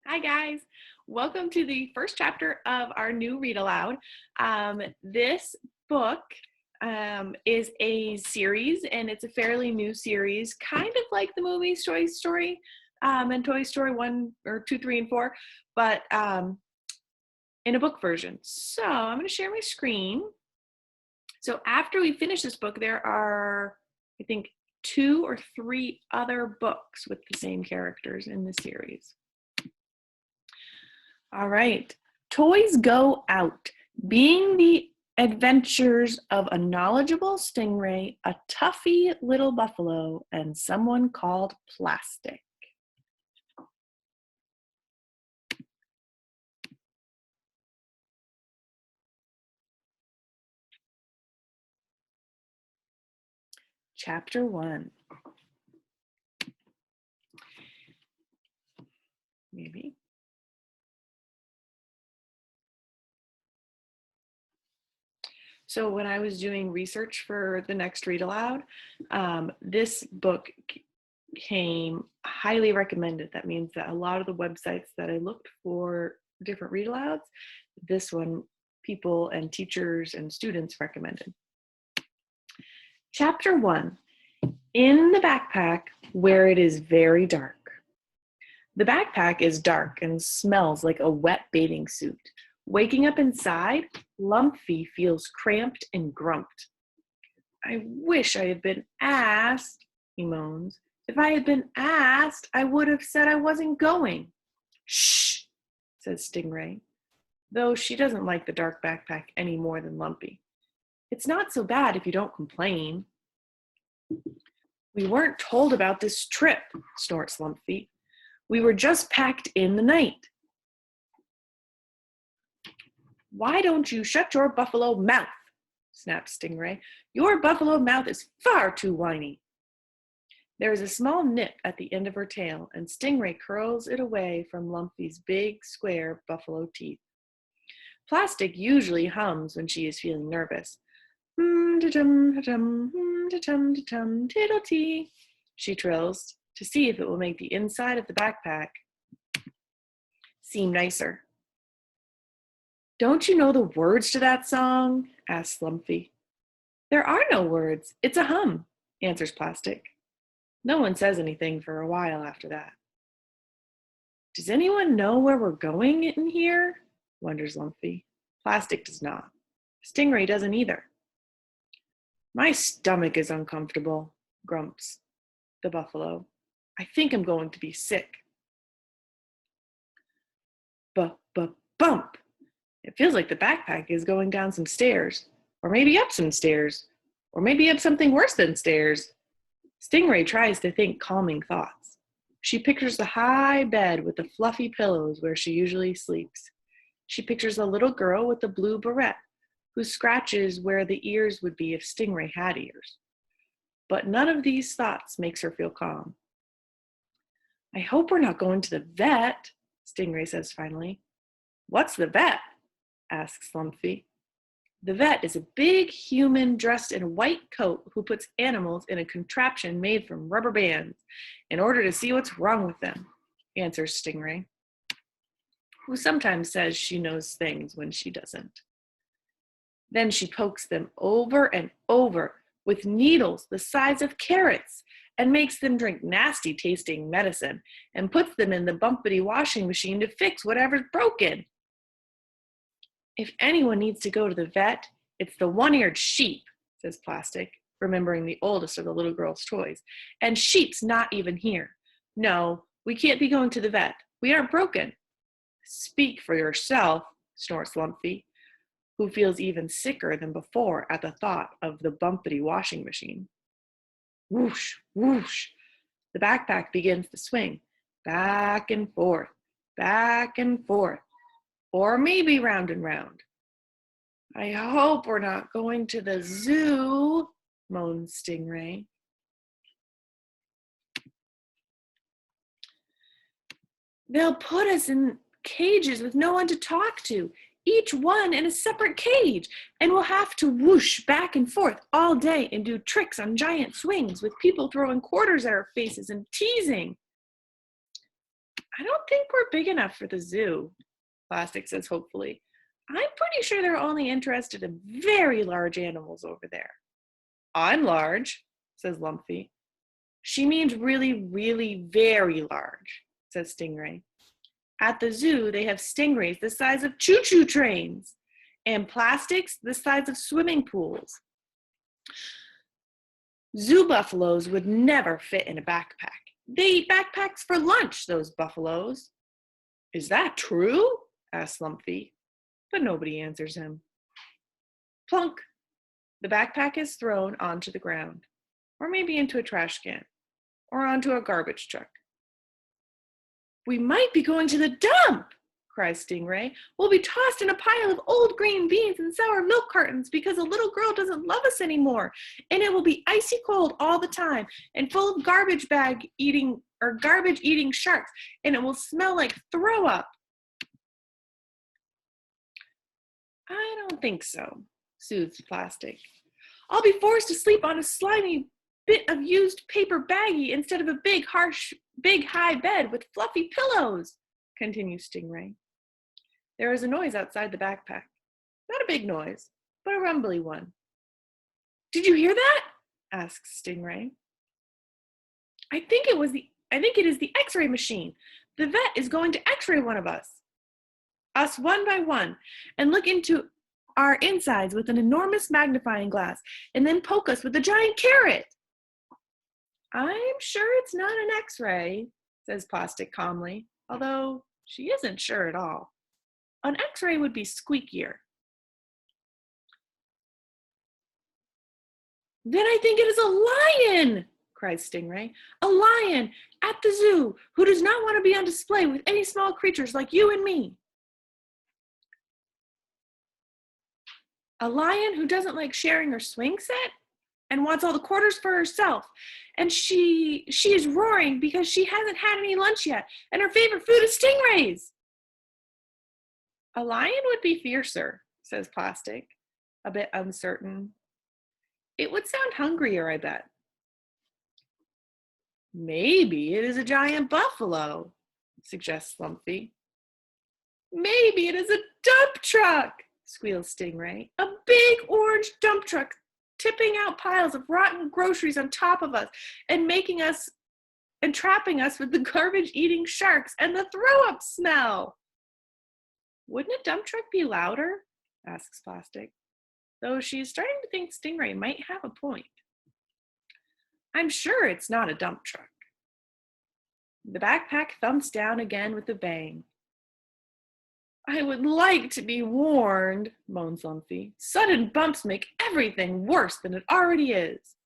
Hi guys, welcome to the first chapter of our new read aloud. This book is a series, and it's a fairly new series, kind of like the movies Toy Story and Toy Story 1 or 2, 3, and 4, but in a book version. So I'm going to share my screen. So after we finish this book, there are, I think, 2 or 3 other books with the same characters in the series. All right. Toys go out, being the adventures of a knowledgeable stingray, a toughy little buffalo, and someone called Plastic. Chapter 1. Maybe. So when I was doing research for the next read aloud, this book came highly recommended. That means that a lot of the websites that I looked for different read alouds, this one people and teachers and students recommended. Chapter 1, in the backpack where it is very dark. The backpack is dark and smells like a wet bathing suit. Waking up inside, Lumpy feels cramped and grumped. I wish I had been asked, he moans. If I had been asked, I would have said I wasn't going. Shh, says Stingray, though she doesn't like the dark backpack any more than Lumpy. It's not so bad if you don't complain. We weren't told about this trip, snorts Lumpy. We were just packed in the night. Why don't you shut your buffalo mouth? Snaps Stingray. Your buffalo mouth is far too whiny. There is a small nip at the end of her tail, and Stingray curls it away from Lumpy's big, square buffalo teeth. Plastic usually hums when she is feeling nervous. Tiddle-tee, she trills, to see if it will make the inside of the backpack seem nicer. Don't you know the words to that song? Asks Lumpy. There are no words. It's a hum, answers Plastic. No one says anything for a while after that. Does anyone know where we're going in here? Wonders Lumpy. Plastic does not. Stingray doesn't either. My stomach is uncomfortable, grumps the buffalo. I think I'm going to be sick. Bump. It feels like the backpack is going down some stairs, or maybe up some stairs, or maybe up something worse than stairs. Stingray tries to think calming thoughts. She pictures the high bed with the fluffy pillows where she usually sleeps. She pictures a little girl with a blue beret who scratches where the ears would be if Stingray had ears. But none of these thoughts makes her feel calm. I hope we're not going to the vet, Stingray says finally. What's the vet? Asks Lumpy. The vet is a big human dressed in a white coat who puts animals in a contraption made from rubber bands in order to see what's wrong with them, answers Stingray, who sometimes says she knows things when she doesn't. Then she pokes them over and over with needles the size of carrots and makes them drink nasty tasting medicine and puts them in the bumpity washing machine to fix whatever's broken. If anyone needs to go to the vet, it's the one-eared sheep, says Plastic, remembering the oldest of the little girl's toys. And sheep's not even here. No, we can't be going to the vet. We aren't broken. Speak for yourself, snorts Lumpy, who feels even sicker than before at the thought of the bumpity washing machine. Whoosh, whoosh. The backpack begins to swing, back and forth, or maybe round and round. I hope we're not going to the zoo, moans Stingray. They'll put us in cages with no one to talk to, each one in a separate cage, and we'll have to whoosh back and forth all day and do tricks on giant swings with people throwing quarters at our faces and teasing. I don't think we're big enough for the zoo, Plastic says hopefully. I'm pretty sure they're only interested in very large animals over there. I'm large, says Lumpy. She means really, really very large, says Stingray. At the zoo, they have stingrays the size of choo-choo trains and plastics the size of swimming pools. Zoo buffaloes would never fit in a backpack. They eat backpacks for lunch, those buffaloes. Is that true? Asks Lumpy, but nobody answers him. Plunk! The backpack is thrown onto the ground, or maybe into a trash can, or onto a garbage truck. We might be going to the dump, cries Stingray. We'll be tossed in a pile of old green beans and sour milk cartons because a little girl doesn't love us anymore. And it will be icy cold all the time and full of garbage eating sharks. And it will smell like throw up. I don't think so, soothes Plastic. I'll be forced to sleep on a slimy bit of used paper baggie instead of a big high bed with fluffy pillows, continues Stingray. There is a noise outside the backpack. Not a big noise, but a rumbly one. Did you hear that? Asks Stingray. I think it is the X-ray machine. The vet is going to X-ray one of us one by one, and look into our insides with an enormous magnifying glass, and then poke us with a giant carrot. I'm sure it's not an X-ray, says Plastic calmly, although she isn't sure at all. An X-ray would be squeakier. Then I think it is a lion, cries Stingray. A lion at the zoo who does not want to be on display with any small creatures like you and me. A lion who doesn't like sharing her swing set and wants all the quarters for herself. And she is roaring because she hasn't had any lunch yet, and her favorite food is stingrays. A lion would be fiercer, says Plastic, a bit uncertain. It would sound hungrier, I bet. Maybe it is a giant buffalo, suggests Lumpy. Maybe it is a dump truck, squeals Stingray. A big orange dump truck tipping out piles of rotten groceries on top of us and trapping us with the garbage-eating sharks and the throw-up smell. Wouldn't a dump truck be louder? Asks Plastic, though she's starting to think Stingray might have a point. I'm sure it's not a dump truck. The backpack thumps down again with a bang. I would like to be warned, moans Lumpy. Sudden bumps make everything worse than it already is.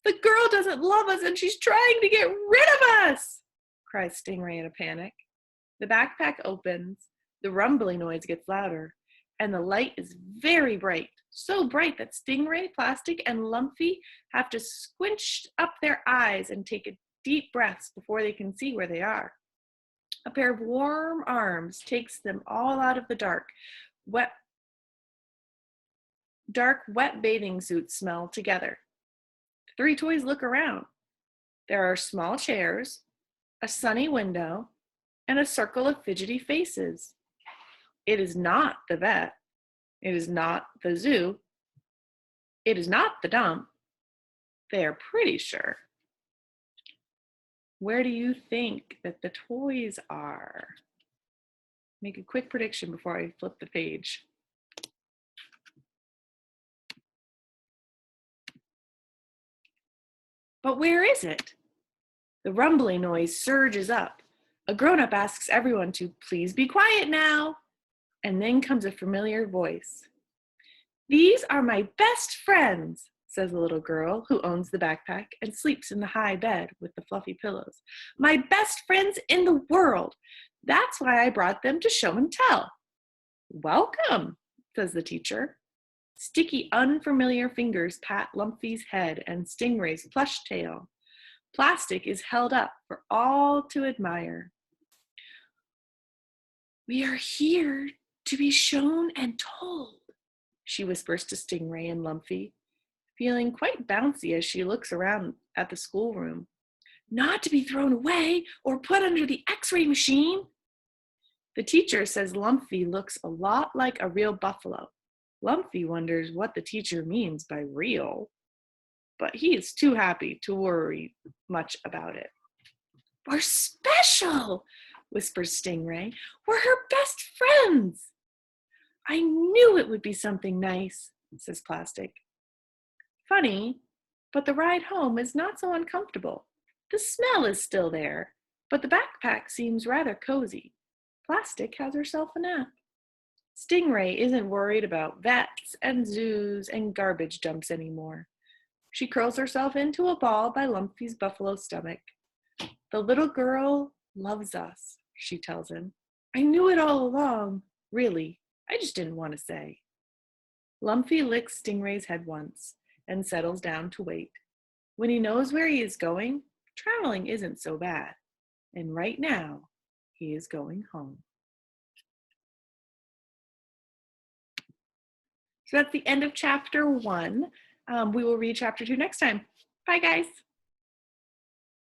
The girl doesn't love us and she's trying to get rid of us, cries Stingray in a panic. The backpack opens, the rumbly noise gets louder, and the light is very bright, so bright that Stingray, Plastic, and Lumpy have to squinch up their eyes and take deep breaths before they can see where they are. A pair of warm arms takes them all out of the dark, wet bathing suit smell together. The three toys look around. There are small chairs, a sunny window, and a circle of fidgety faces. It is not the vet. It is not the zoo. It is not the dump. They are pretty sure. Where do you think that the toys are? Make a quick prediction before I flip the page. But where is it? The rumbling noise surges up. A grown-up asks everyone to please be quiet now. And then comes a familiar voice. These are my best friends, says the little girl who owns the backpack and sleeps in the high bed with the fluffy pillows. My best friends in the world. That's why I brought them to show and tell. Welcome, says the teacher. Sticky, unfamiliar fingers pat Lumpy's head and Stingray's plush tail. Plastic is held up for all to admire. We are here to be shown and told, she whispers to Stingray and Lumpy, feeling quite bouncy as she looks around at the schoolroom. not to be thrown away or put under the X-ray machine. The teacher says Lumpy looks a lot like a real buffalo. Lumpy wonders what the teacher means by real, but he is too happy to worry much about it. We're special, whispers Stingray. We're her best friends. I knew it would be something nice, says Plastic. Funny, but the ride home is not so uncomfortable. The smell is still there, but the backpack seems rather cozy. Plastic has herself a nap. Stingray isn't worried about vets and zoos and garbage dumps anymore. She curls herself into a ball by Lumpy's buffalo stomach. The little girl loves us, she tells him. I knew it all along, really. I just didn't want to say. Lumpy licks Stingray's head once and settles down to wait. When he knows where he is going, traveling isn't so bad. And right now, he is going home. So that's the end of chapter 1. We will read chapter 2 next time. Bye, guys.